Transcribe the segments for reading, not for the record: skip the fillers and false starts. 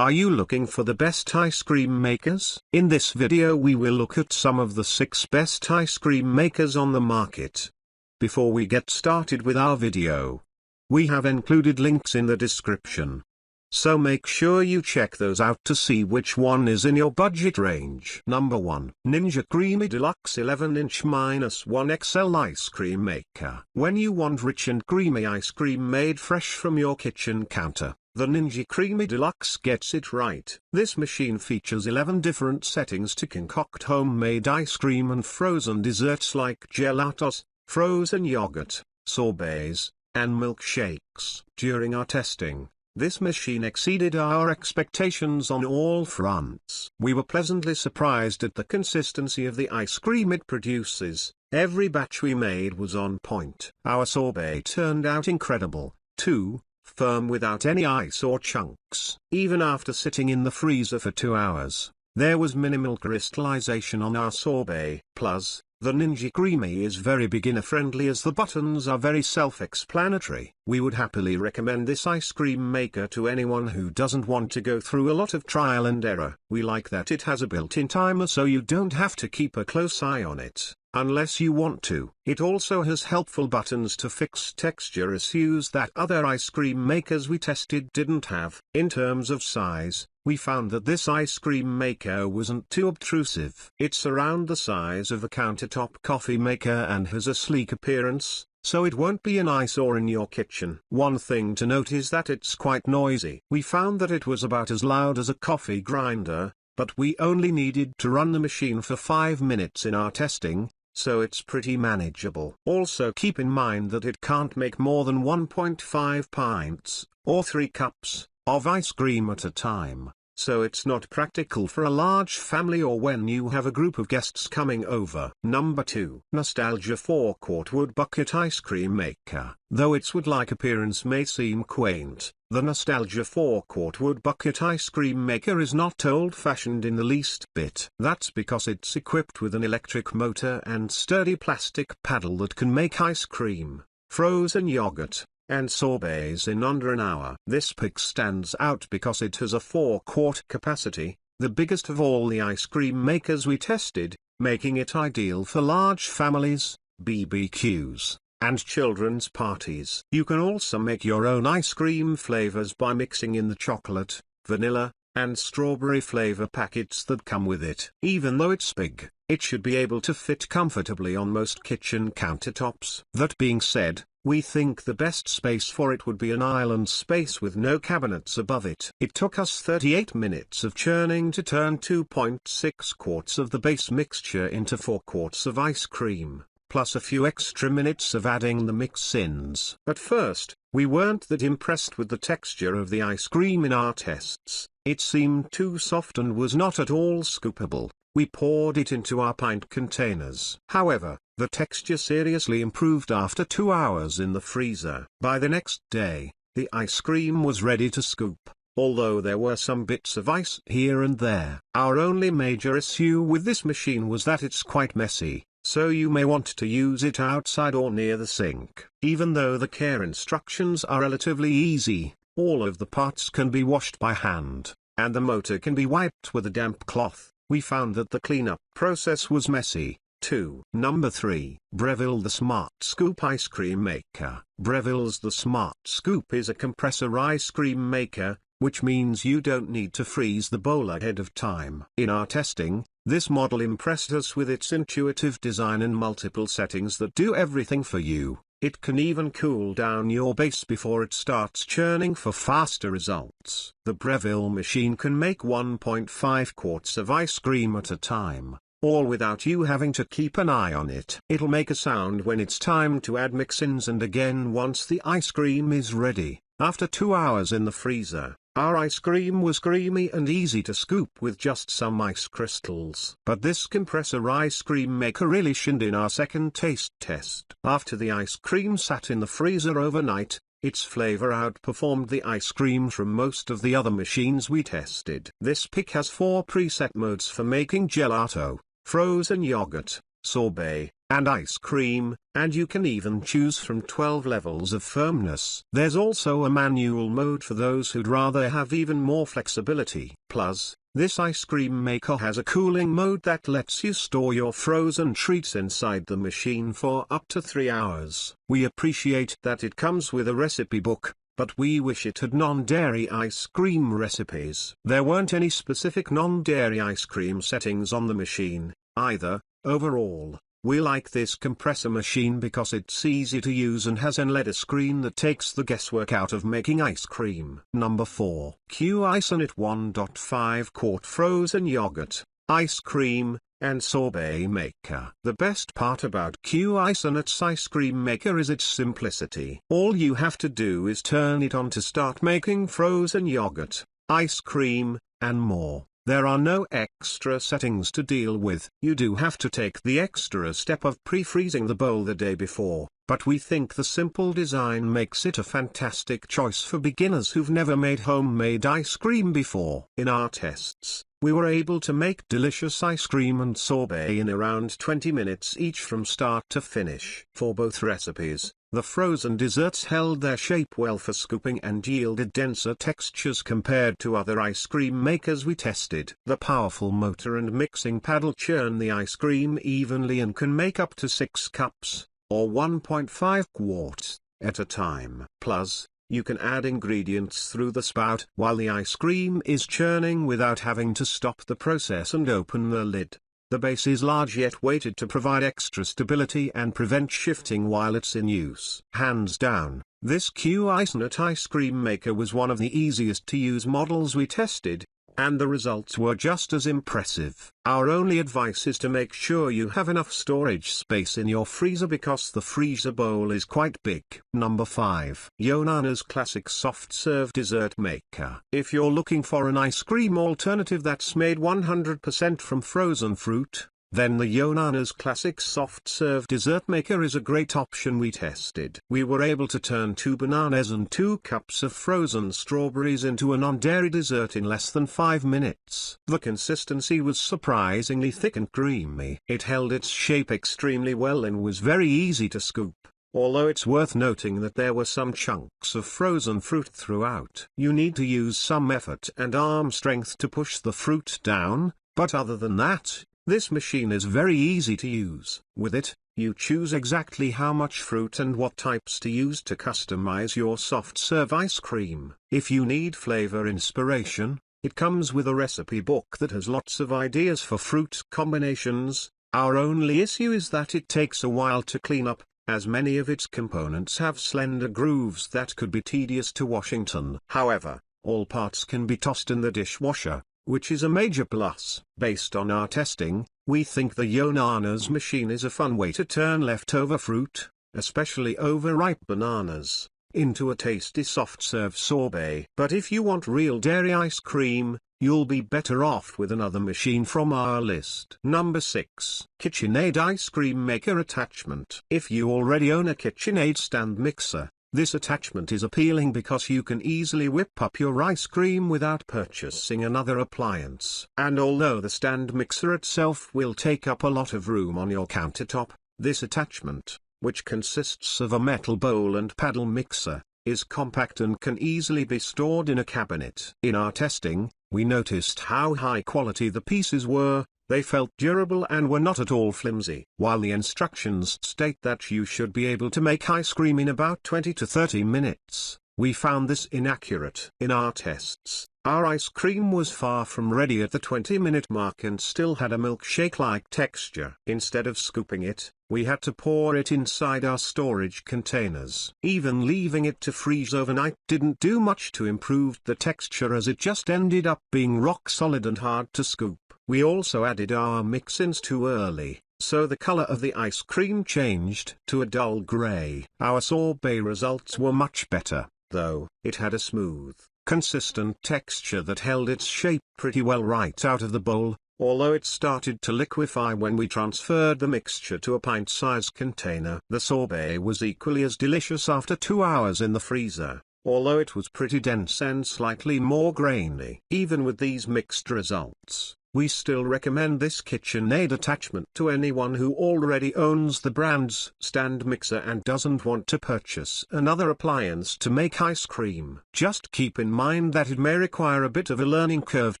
Are you looking for the best ice cream makers? In this video we will look at some of the 6 best ice cream makers on the market. Before we get started with our video, we have included links in the description. So make sure you check those out to see which one is in your budget range. Number 1. Ninja Creami Deluxe 11-inch -1 XL Ice Cream Maker. When you want rich and creamy ice cream made fresh from your kitchen counter, the Ninja Creami Deluxe gets it right. This machine features 11 different settings to concoct homemade ice cream and frozen desserts like gelatos, frozen yogurt, sorbets, and milkshakes. During our testing, this machine exceeded our expectations on all fronts. We were pleasantly surprised at the consistency of the ice cream it produces. Every batch we made was on point. Our sorbet turned out incredible, too, firm without any ice or chunks. Even after sitting in the freezer for 2 hours, there was minimal crystallization on our sorbet. Plus, the Ninja Creami is very beginner-friendly as the buttons are very self-explanatory. We would happily recommend this ice cream maker to anyone who doesn't want to go through a lot of trial and error. We like that it has a built-in timer so you don't have to keep a close eye on it, unless you want to. It also has helpful buttons to fix texture issues that other ice cream makers we tested didn't have. In terms of size, we found that this ice cream maker wasn't too obtrusive. It's around the size of a countertop coffee maker and has a sleek appearance, so it won't be an eyesore in your kitchen. One thing to note is that it's quite noisy. We found that it was about as loud as a coffee grinder, but we only needed to run the machine for 5 minutes in our testing, so it's pretty manageable. Also keep in mind that it can't make more than 1.5 pints, or 3 cups, of ice cream at a time, so it's not practical for a large family or when you have a group of guests coming over. Number 2. Nostalgia 4-quart wood bucket ice cream maker. Though its wood-like appearance may seem quaint, the Nostalgia 4-quart wood bucket ice cream maker is not old-fashioned in the least bit. That's because it's equipped with an electric motor and sturdy plastic paddle that can make ice cream, frozen yogurt, and sorbets in under an hour. This pick stands out because it has a 4-quart capacity, the biggest of all the ice cream makers we tested, making it ideal for large families, BBQs, and children's parties. You can also make your own ice cream flavors by mixing in the chocolate, vanilla, and strawberry flavor packets that come with it. Even though it's big, it should be able to fit comfortably on most kitchen countertops. That being said, we think the best space for it would be an island space with no cabinets above it. It took us 38 minutes of churning to turn 2.6 quarts of the base mixture into 4 quarts of ice cream, plus a few extra minutes of adding the mix-ins. At first, we weren't that impressed with the texture of the ice cream in our tests. It seemed too soft and was not at all scoopable. We poured it into our pint containers. However, the texture seriously improved after 2 hours in the freezer. By the next day, the ice cream was ready to scoop, although there were some bits of ice here and there. Our only major issue with this machine was that it's quite messy, so you may want to use it outside or near the sink. Even though the care instructions are relatively easy, all of the parts can be washed by hand, and the motor can be wiped with a damp cloth. We found that the cleanup process was messy, too. Number 3. Breville the Smart Scoop Ice Cream Maker. Breville's the Smart Scoop is a compressor ice cream maker, which means you don't need to freeze the bowl ahead of time. In our testing, this model impressed us with its intuitive design and multiple settings that do everything for you. It can even cool down your base before it starts churning for faster results. The Breville machine can make 1.5 quarts of ice cream at a time, all without you having to keep an eye on it. It'll make a sound when it's time to add mix-ins and again once the ice cream is ready. After 2 hours in the freezer, our ice cream was creamy and easy to scoop with just some ice crystals. But this compressor ice cream maker really shined in our second taste test. After the ice cream sat in the freezer overnight, its flavor outperformed the ice cream from most of the other machines we tested. This pick has 4 preset modes for making gelato, frozen yogurt, sorbet, and ice cream, and you can even choose from 12 levels of firmness. There's also a manual mode for those who'd rather have even more flexibility. Plus, this ice cream maker has a cooling mode that lets you store your frozen treats inside the machine for up to 3 hours. We appreciate that it comes with a recipe book, but we wish it had non-dairy ice cream recipes. There weren't any specific non-dairy ice cream settings on the machine, either. Overall, we like this compressor machine because it's easy to use and has an LED screen that takes the guesswork out of making ice cream. Number 4. Q-Isonate 1.5 quart frozen yogurt, ice cream, and sorbet maker. The best part about Q-Isonate's ice cream maker is its simplicity. All you have to do is turn it on to start making frozen yogurt, ice cream, and more. There are no extra settings to deal with. You do have to take the extra step of pre-freezing the bowl the day before, but we think the simple design makes it a fantastic choice for beginners who've never made homemade ice cream before. In our tests, we were able to make delicious ice cream and sorbet in around 20 minutes each from start to finish. For both recipes, the frozen desserts held their shape well for scooping and yielded denser textures compared to other ice cream makers we tested. The powerful motor and mixing paddle churn the ice cream evenly and can make up to 6 cups, or 1.5 quarts, at a time. Plus, you can add ingredients through the spout while the ice cream is churning without having to stop the process and open the lid. The base is large yet weighted to provide extra stability and prevent shifting while it's in use. Hands down, this Q-Isonate ice cream maker was one of the easiest to use models we tested, and the results were just as impressive. Our only advice is to make sure you have enough storage space in your freezer because the freezer bowl is quite big. Number 5. Yonana's Classic Soft Serve Dessert Maker. If you're looking for an ice cream alternative that's made 100% from frozen fruit, then the Yonana's Classic Soft Serve Dessert Maker is a great option we tested. We were able to turn 2 bananas and 2 cups of frozen strawberries into a non-dairy dessert in less than 5 minutes. The consistency was surprisingly thick and creamy. It held its shape extremely well and was very easy to scoop, although it's worth noting that there were some chunks of frozen fruit throughout. You need to use some effort and arm strength to push the fruit down, but other than that, this machine is very easy to use. With it, you choose exactly how much fruit and what types to use to customize your soft serve ice cream. If you need flavor inspiration, it comes with a recipe book that has lots of ideas for fruit combinations. Our only issue is that it takes a while to clean up, as many of its components have slender grooves that could be tedious to Washington. However, all parts can be tossed in the dishwasher, which is a major plus. Based on our testing, we think the Yonana's machine is a fun way to turn leftover fruit, especially overripe bananas, into a tasty soft serve sorbet. But if you want real dairy ice cream, you'll be better off with another machine from our list. Number 6. KitchenAid Ice Cream Maker Attachment. If you already own a KitchenAid stand mixer, this attachment is appealing because you can easily whip up your ice cream without purchasing another appliance. And although the stand mixer itself will take up a lot of room on your countertop, this attachment, which consists of a metal bowl and paddle mixer, is compact and can easily be stored in a cabinet. In our testing, we noticed how high quality the pieces were. They felt durable and were not at all flimsy. While the instructions state that you should be able to make ice cream in about 20 to 30 minutes, we found this inaccurate. In our tests, our ice cream was far from ready at the 20-minute mark and still had a milkshake-like texture. Instead of scooping it, we had to pour it inside our storage containers. Even leaving it to freeze overnight didn't do much to improve the texture, as it just ended up being rock solid and hard to scoop. We also added our mix-ins too early, so the color of the ice cream changed to a dull gray. Our sorbet results were much better, though. It had a smooth, consistent texture that held its shape pretty well right out of the bowl, although it started to liquefy when we transferred the mixture to a pint-sized container. The sorbet was equally as delicious after 2 hours in the freezer, although it was pretty dense and slightly more grainy. Even with these mixed results, We still recommend this KitchenAid attachment to anyone who already owns the brand's stand mixer and doesn't want to purchase another appliance to make ice cream. Just keep in mind that it may require a bit of a learning curve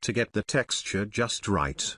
to get the texture just right.